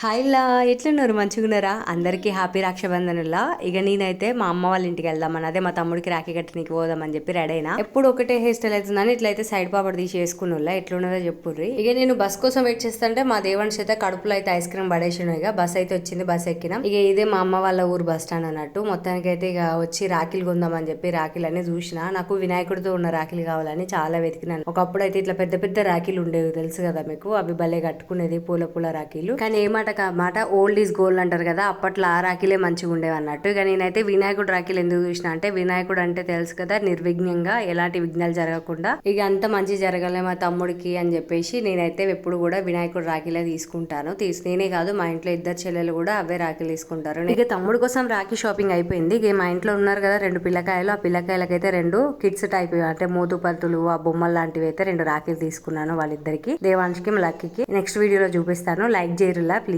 Hi లా ఎట్లున్నారు మంచిగున్నారా? అందరికీ happy రక్షాబంధనులా. ఇక నేనైతే మా అమ్మ వాళ్ళ ఇంటికి వెళ్దామని, అదే మా తమ్ముడికి రాఖీ కట్టడానికి పోదామని చెప్పి రెడీ అయినా. ఎప్పుడు ఒకటే హెయిర్ స్టైల్ అవుతుందని ఇట్లయితే సైడ్ పాపడ్ తీసి వేసుకున్నా. ఎట్లున్నదో చెప్పుర్రి. ఇక నేను బస్ కోసం వెయిట్ చేస్తుంటే మా దేవన్ చేత కడుపులో అయితే ఐస్ క్రీమ్ పడేసిన. ఇక బస్ అయితే వచ్చింది, బస్ ఎక్కినాం. ఇక ఇదే మా అమ్మ వాళ్ళ ఊరు బస్ స్టాండ్ అన్నట్టు. మొత్తానికి అయితే ఇక వచ్చి రాఖీలు కొందామని చెప్పి రాఖీలు అన్ని చూసిన. నాకు వినాయకుడితో ఉన్న రాఖీలు కావాలని చాలా వెతికినాను. ఒకప్పుడు అయితే ఇట్లా పెద్ద పెద్ద రాఖీలు ఉండేవి, తెలుసు కదా మీకు. అవి భలే కట్టుకునేది, పూల పూల రాఖీలు. కానీ ఏమాట మాట ఓల్డ్ ఈజ్ గోల్డ్ అంటారు కదా, అప్పట్లో ఆ రాఖీలే మంచిగా ఉండేవి అన్నట్టు. ఇక నేనైతే వినాయకుడు రాఖీలు ఎందుకు చూసిన అంటే, వినాయకుడు అంటే తెలుసు కదా, నిర్విఘ్నంగా ఎలాంటి విఘ్నాలు జరగకుండా ఇక అంత మంచి జరగాలి మా తమ్ముడికి అని చెప్పేసి నేనైతే ఎప్పుడు కూడా వినాయకుడు రాఖీలే తీసుకుంటాను. నేనే కాదు, మా ఇంట్లో ఇద్దరు చెల్లెలు కూడా అవే రాఖీలు తీసుకుంటారు. ఇక తమ్ముడు కోసం రాఖీ షాపింగ్ అయిపోయింది. ఇక మా ఇంట్లో ఉన్నారు కదా రెండు పిల్లకాయలు, ఆ పిల్లకాయలకైతే రెండు కిడ్స్ టైప్ అంటే మోతు పత్తులు, ఆ బొమ్మలు లాంటివి అయితే రెండు రాఖీలు తీసుకున్నాను వాళ్ళిద్దరికి, దేవాంష్కి లక్కీకి. నెక్స్ట్ వీడియోలో చూపిస్తాను, లైక్ చేయరులా ప్లీజ్.